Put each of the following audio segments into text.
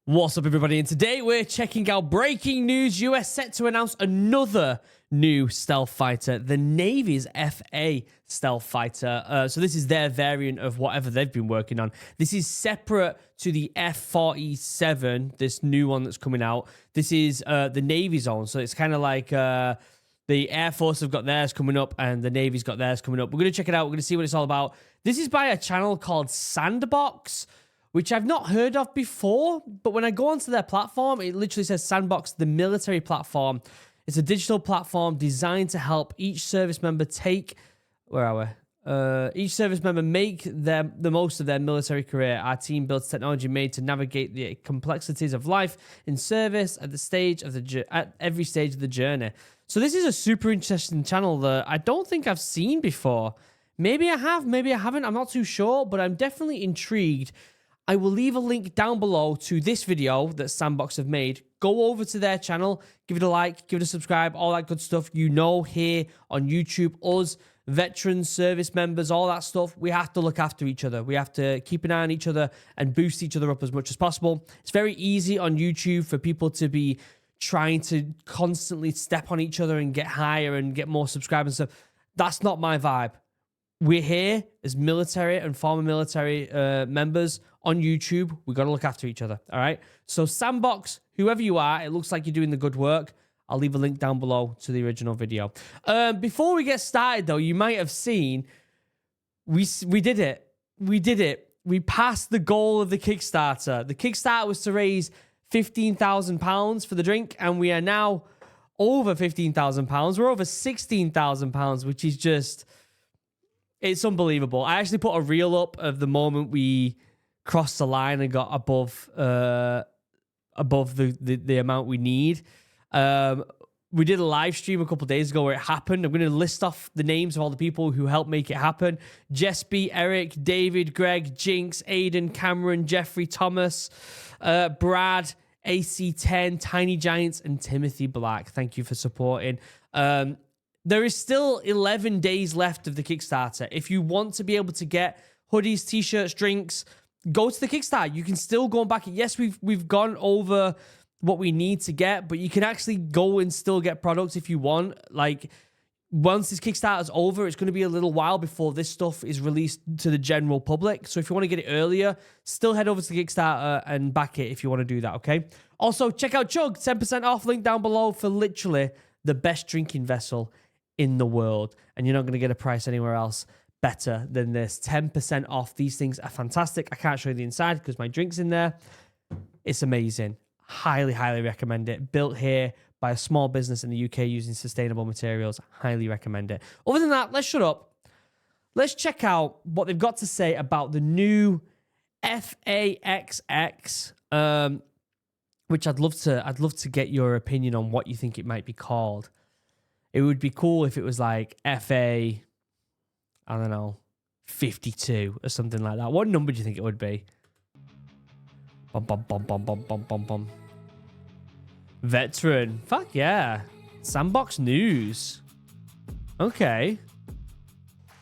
What's up, everybody? And today we're checking out breaking news. US set to announce another new stealth fighter, the Navy's FA stealth fighter. So this is their variant of whatever they've been working on. This is separate to the F-47, this new one that's coming out. This is the Navy's own. So it's kind of like the Air Force have got theirs coming up and the Navy's got theirs coming up. We're going to check it out. We're going to see what it's all about. This is by a channel called Sandbox, which I've not heard of before, but when I go onto their platform, it literally says Sandbox, the military platform. It's a digital platform designed to help each service member take, each service member make the most of their military career. Our team builds technology made to navigate the complexities of life in service at every stage of the journey. So this is a super interesting channel that I don't think I've seen before. Maybe I have, maybe I haven't. I'm not too sure, but I'm definitely intrigued. I will leave a link down below to this video that Sandbox have made. Go over to their channel, give it a like, give it a subscribe, all that good stuff. You know, here on YouTube, us, veterans, service members, all that stuff, we have to look after each other. We have to keep an eye on each other and boost each other up as much as possible. It's very easy on YouTube for people to be trying to constantly step on each other and get higher and get more subscribers and stuff. That's not my vibe. We're here as military and former military members on YouTube. We got to look after each other, all right? So Sandbox, whoever you are, it looks like you're doing the good work. I'll leave a link down below to the original video. Before we get started, though, you might have seen we did it. We did it. We passed the goal of the Kickstarter. The Kickstarter was to raise £15,000 for the drink, and we are now over £15,000. We're over £16,000, which is just... it's unbelievable. I actually put a reel up of the moment we crossed the line and got above the amount we need. We did a live stream a couple of days ago where it happened. I'm going to list off the names of all the people who helped make it happen. Jess B, Eric, David, Greg, Jinx, Aiden, Cameron, Jeffrey, Thomas, Brad, AC10, Tiny Giants, and Timothy Black. Thank you for supporting. There is still 11 days left of the Kickstarter. If you want to be able to get hoodies, t-shirts, drinks, go to the Kickstarter. You can still go back. Yes, we've gone over what we need to get, but you can actually go and still get products if you want. Like, once this Kickstarter's over, it's going to be a little while before this stuff is released to the general public. So if you want to get it earlier, still head over to the Kickstarter and back it if you want to do that, okay? Also, check out Chug, 10% off, link down below for literally the best drinking vessel in the world, and you're not going to get a price anywhere else better than this. 10% off. These things are fantastic. I can't show you the inside because my drink's in there. It's amazing. Highly, highly recommend it. Built here by a small business in the UK using sustainable materials. Highly recommend it. Other than that, let's shut up. Let's check out what they've got to say about the new FAXX, which I'd love to get your opinion on what you think it might be called. It would be cool if it was like FA, I don't know, 52 or something like that. What number do you think it would be? Bum, bum, bum, bum, bum, bum, bum, bum. Veteran. Fuck yeah. Sandbox News. Okay.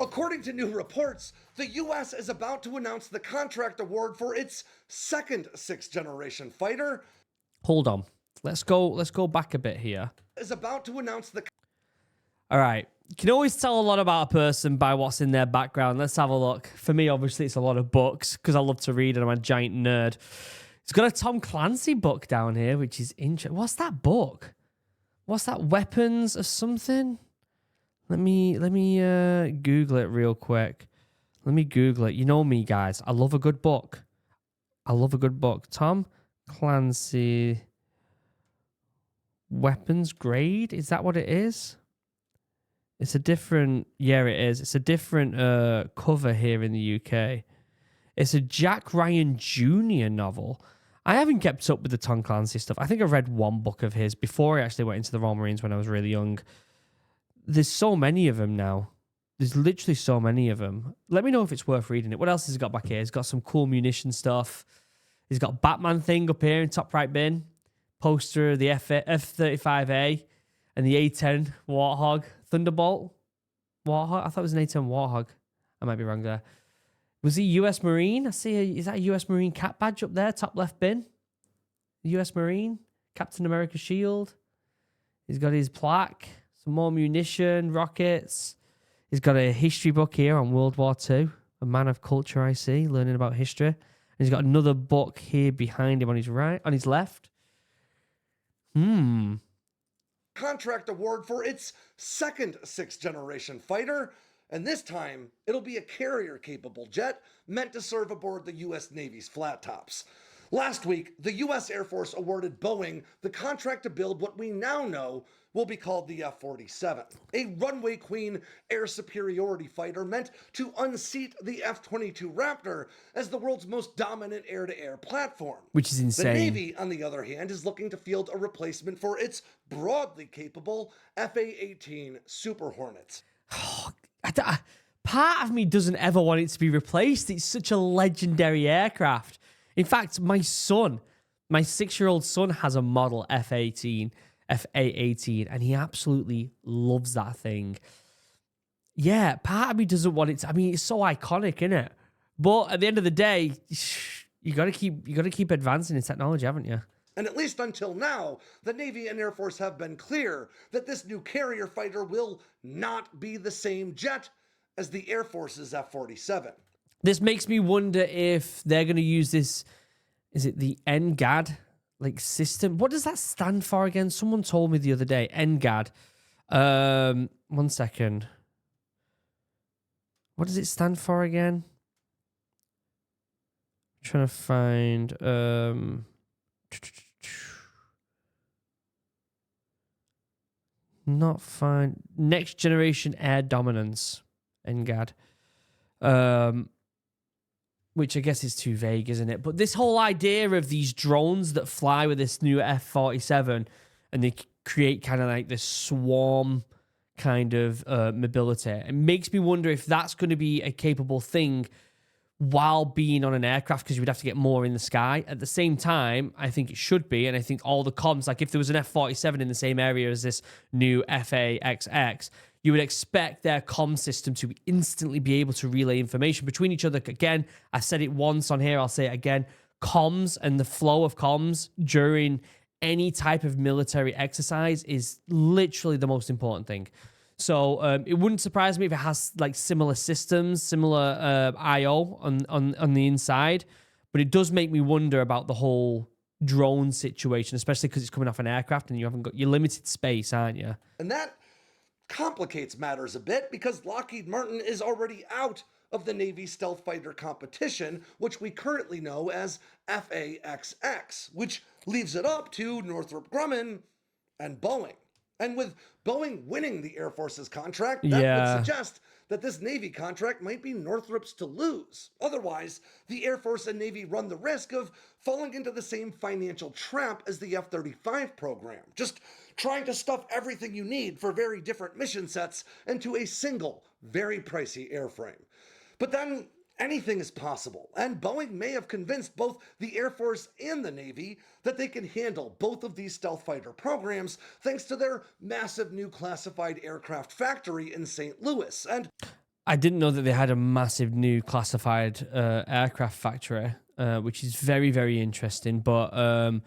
According to new reports, the U.S. is about to announce the contract award for its second sixth-generation fighter. Hold on. Let's go back a bit here. Is about to announce the... All right. You can always tell a lot about a person by what's in their background. Let's have a look. For me, obviously, it's a lot of books because I love to read and I'm a giant nerd. It's got a Tom Clancy book down here, which is interesting. What's that book? What's that? Weapons or something? Let me Google it real quick. Let me Google it. You know me, guys. I love a good book. I love a good book. Tom Clancy Weapons Grade? Is that what it is? It's a different... yeah, it is. It's a different cover here in the UK. It's a Jack Ryan Jr. novel. I haven't kept up with the Tom Clancy stuff. I think I read one book of his before I actually went into the Royal Marines when I was really young. There's so many of them now. There's literally so many of them. Let me know if it's worth reading it. What else has he got back here? He's got some cool munition stuff. He's got Batman thing up here in top right bin. Poster of the F-35A and the A-10 Warthog. Thunderbolt Warthog? I thought it was an A-10 Warthog. I might be wrong there. Was he US Marine? I see. Is that a US Marine cap badge up there, top left bin? U.S. Marine, Captain America shield. He's got his plaque, some more munition, rockets. He's got a history book here on World War II. A man of culture, I see, learning about history. And he's got another book here behind him on his left. Contract award for its second sixth-generation fighter, and this time it'll be a carrier-capable jet meant to serve aboard the U.S. Navy's flat tops. Last week, the U.S. Air Force awarded Boeing the contract to build what we now know will be called the F-47, a runway queen air superiority fighter meant to unseat the F-22 Raptor as the world's most dominant air-to-air platform. Which is insane. The Navy, on the other hand, is looking to field a replacement for its broadly capable FA-18 Super Hornets. Part of me doesn't ever want it to be replaced. It's such a legendary aircraft. In fact, my 6-year-old son has a model F-18, and he absolutely loves that thing. Yeah, part of me doesn't want it to, I mean, it's so iconic, isn't it? But at the end of the day, you got to keep advancing in technology, haven't you? And at least until now, the Navy and Air Force have been clear that this new carrier fighter will not be the same jet as the Air Force's F-47. This makes me wonder if they're going to use this, is it the NGAD system? What does that stand for again? Someone told me the other day, NGAD. 1 second. What does it stand for again? I'm trying to find... Not fine. Next Generation Air Dominance, NGAD. Which I guess is too vague, isn't it? But this whole idea of these drones that fly with this new F-47 and they create kind of like this swarm kind of mobility, it makes me wonder if that's going to be a capable thing while being on an aircraft, because you would have to get more in the sky. At the same time, I think it should be, and I think all the comms, like if there was an F-47 in the same area as this new FA-XX, you would expect their comm system to instantly be able to relay information between each other. Again, I said it once on here, I'll say it again. Comms and the flow of comms during any type of military exercise is literally the most important thing. So it wouldn't surprise me if it has like similar systems, similar I/O on the inside. But it does make me wonder about the whole drone situation, especially because it's coming off an aircraft and you're limited space, aren't you? And that complicates matters a bit because Lockheed Martin is already out of the Navy stealth fighter competition, which we currently know as FA-XX, which leaves it up to Northrop Grumman and Boeing. And with Boeing winning the Air Force's contract, that would suggest that this Navy contract might be Northrop's to lose. Otherwise, the Air Force and Navy run the risk of falling into the same financial trap as the F-35 program, just trying to stuff everything you need for very different mission sets into a single, very pricey airframe. But then anything is possible, and Boeing may have convinced both the Air Force and the Navy that they can handle both of these stealth fighter programs thanks to their massive new classified aircraft factory in St. Louis. And I didn't know that they had a massive new classified aircraft factory, which is very, very interesting. But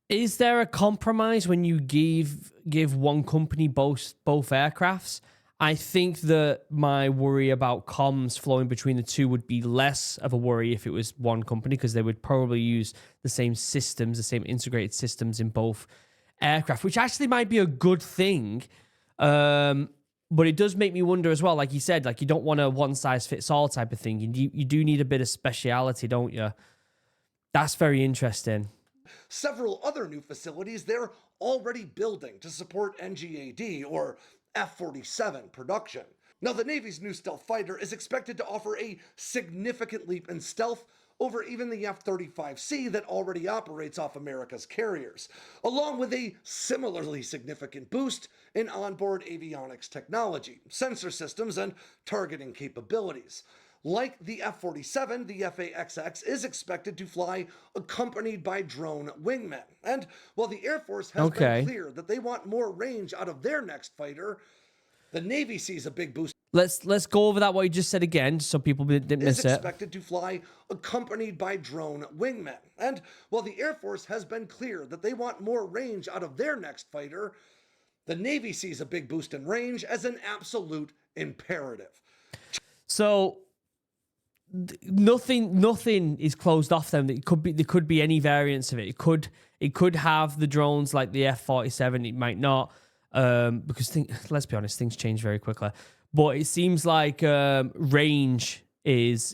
is there a compromise when you give one company both aircrafts? I think that my worry about comms flowing between the two would be less of a worry if it was one company, because they would probably use the same systems, the same integrated systems in both aircraft, which actually might be a good thing. But it does make me wonder as well, like you said, like you don't want a one-size-fits-all type of thing. You do need a bit of speciality, don't you? That's very interesting. Several other new facilities they're already building to support NGAD, or F-47 production. Now, the Navy's new stealth fighter is expected to offer a significant leap in stealth over even the F-35C that already operates off America's carriers, along with a similarly significant boost in onboard avionics technology, sensor systems, and targeting capabilities. Like the F-47, the FA-XX is expected to fly accompanied by drone wingmen. And while the Air Force has been clear that they want more range out of their next fighter, the Navy sees a big boost. Let's go over that what you just said again, so people didn't miss Is it. expected to fly accompanied by drone wingmen. And while the Air Force has been clear that they want more range out of their next fighter, the Navy sees a big boost in range as an absolute imperative. So nothing is closed off them. There could be any variants of it. It could have the drones like the F-47. It might not, because let's be honest, things change very quickly. But it seems like range is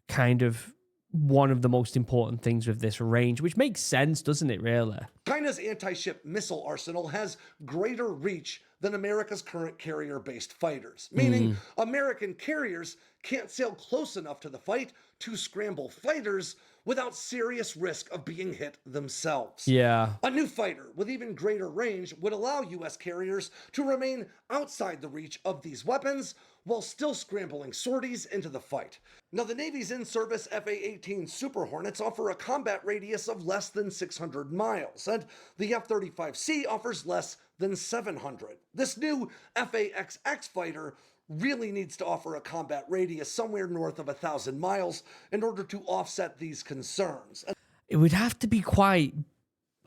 kind of one of the most important things with this range, which makes sense, doesn't it, really? China's anti-ship missile arsenal has greater reach than America's current carrier-based fighters, meaning American carriers can't sail close enough to the fight to scramble fighters without serious risk of being hit themselves. Yeah. A new fighter with even greater range would allow U.S. carriers to remain outside the reach of these weapons while still scrambling sorties into the fight. Now, the Navy's in-service FA-18 Super Hornets offer a combat radius of less than 600 miles, and the F-35C offers less than 700. This new FA-XX fighter really needs to offer a combat radius somewhere north of 1,000 miles in order to offset these concerns. It would have to be quite,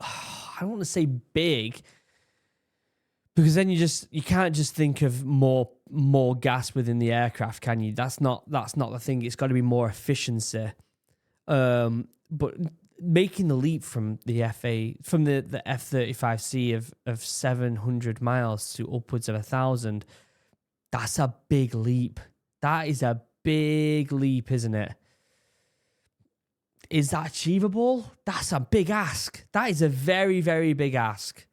I don't want to say big, because then you can't just think of more gas within the aircraft, can you? That's not the thing. It's got to be more efficiency. But making the leap from the F-35C of 700 miles to upwards of 1,000, that's a big leap. That is a big leap, isn't it? Is that achievable? That's a big ask. That is a very, very big ask.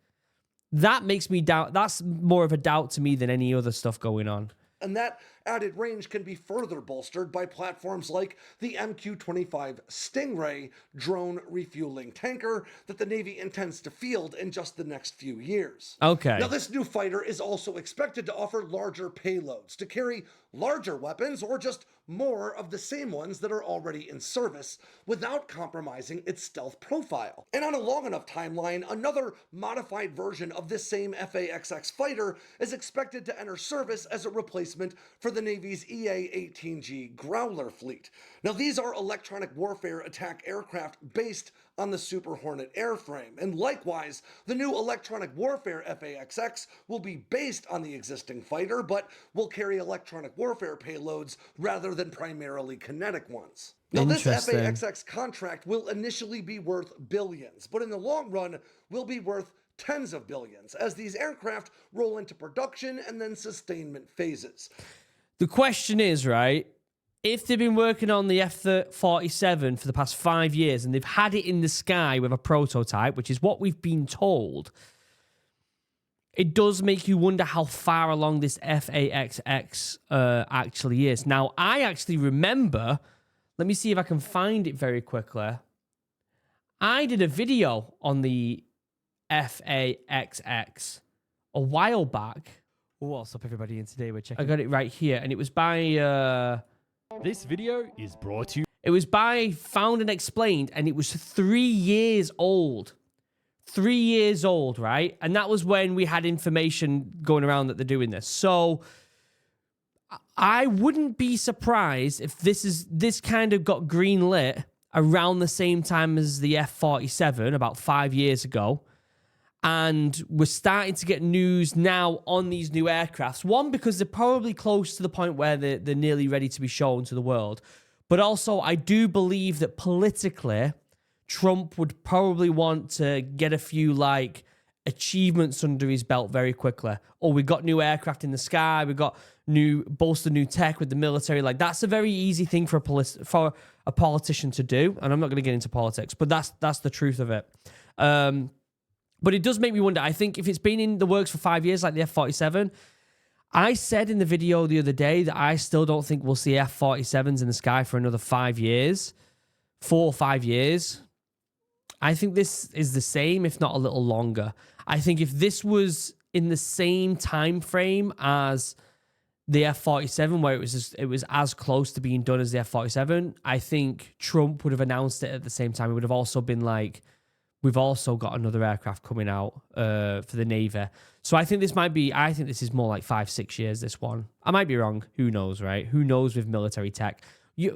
That makes me doubt. That's more of a doubt to me than any other stuff going on. And that added range can be further bolstered by platforms like the MQ-25 Stingray drone refueling tanker that the Navy intends to field in just the next few years. Okay. Now, this new fighter is also expected to offer larger payloads to carry larger weapons or just more of the same ones that are already in service without compromising its stealth profile. And on a long enough timeline, another modified version of this same FA-XX fighter is expected to enter service as a replacement for the Navy's EA-18G Growler fleet. Now, these are electronic warfare attack aircraft based on the Super Hornet airframe, and likewise, the new electronic warfare FA-XX will be based on the existing fighter, but will carry electronic warfare payloads rather than primarily kinetic ones. Now, this FA-XX contract will initially be worth billions, but in the long run will be worth tens of billions as these aircraft roll into production and then sustainment phases. The question is, right, if they've been working on the F-47 for the past 5 years and they've had it in the sky with a prototype, which is what we've been told, it does make you wonder how far along this FA-XX actually is. Now, I actually remember, let me see if I can find it very quickly. I did a video on the FA-XX a while back. What's up, everybody? And today we're checking. I got it right here, and it was by... This video is brought to you. It was by Found and Explained, and it was 3 years old. 3 years old, right? And that was when we had information going around that they're doing this. So I wouldn't be surprised if this kind of got green lit around the same time as the F-47 about 5 years ago. And we're starting to get news now on these new aircrafts. One, because they're probably close to the point where they're nearly ready to be shown to the world. But also, I do believe that politically, Trump would probably want to get a few, like, achievements under his belt very quickly. Oh, we got new aircraft in the sky. We got bolstered new tech with the military. Like, that's a very easy thing for a politician to do. And I'm not going to get into politics, but that's the truth of it. But it does make me wonder. I think if it's been in the works for 5 years, like the F-47, I said in the video the other day that I still don't think we'll see F-47s in the sky for another 5 years, 4 or 5 years. I think this is the same, if not a little longer. I think if this was in the same time frame as the F-47, where it was as close to being done as the F-47, I think Trump would have announced it at the same time. It would have also been like we've also got another aircraft coming out for the Navy. So I think this is more like 5-6 years, this one. I might be wrong. Who knows, right? Who knows with military tech?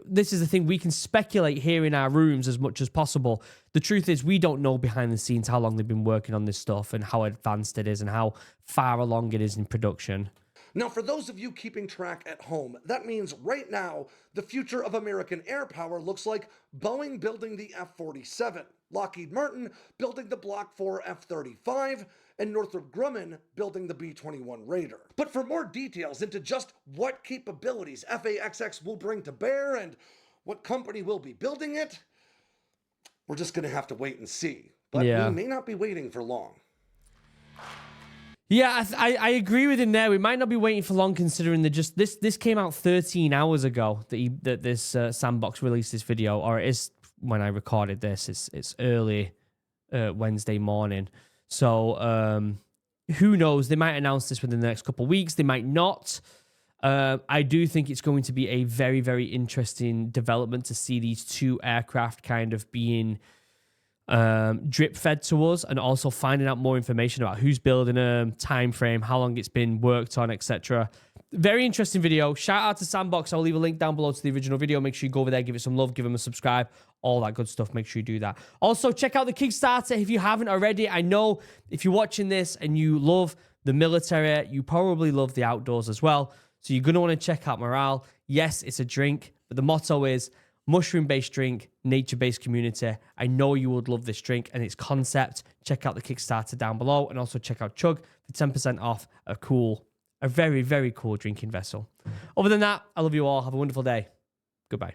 This is the thing. We can speculate here in our rooms as much as possible. The truth is we don't know behind the scenes how long they've been working on this stuff and how advanced it is and how far along it is in production. Now, for those of you keeping track at home, that means right now, the future of American air power looks like Boeing building the F-47, Lockheed Martin building the Block 4 F-35, and Northrop Grumman building the B-21 Raider. But for more details into just what capabilities FAXX will bring to bear and what company will be building it, we're just going to have to wait and see. But we may not be waiting for long. Yeah, I agree with him there. We might not be waiting for long, considering that this came out 13 hours ago that this Sandbox released this video, or it is when I recorded this. It's early Wednesday morning, so who knows? They might announce this within the next couple of weeks. They might not. I do think it's going to be a very, very interesting development to see these two aircraft kind of being drip fed to us, and also finding out more information about who's building them, time frame, how long it's been worked on, etc. Very interesting video. Shout out to Sandbox. I'll leave a link down below to the original video. Make sure you go over there, give it some love, give them a subscribe, all that good stuff. Make sure you do that. Also, check out the Kickstarter if you haven't already. I know if you're watching this and you love the military, you probably love the outdoors as well. So you're going to want to check out Morale. Yes, it's a drink, but the motto is mushroom-based drink, nature-based community. I know you would love this drink and its concept. Check out the Kickstarter down below, and also check out Chug for 10% off a very, very cool drinking vessel. Other than that, I love you all. Have a wonderful day. Goodbye.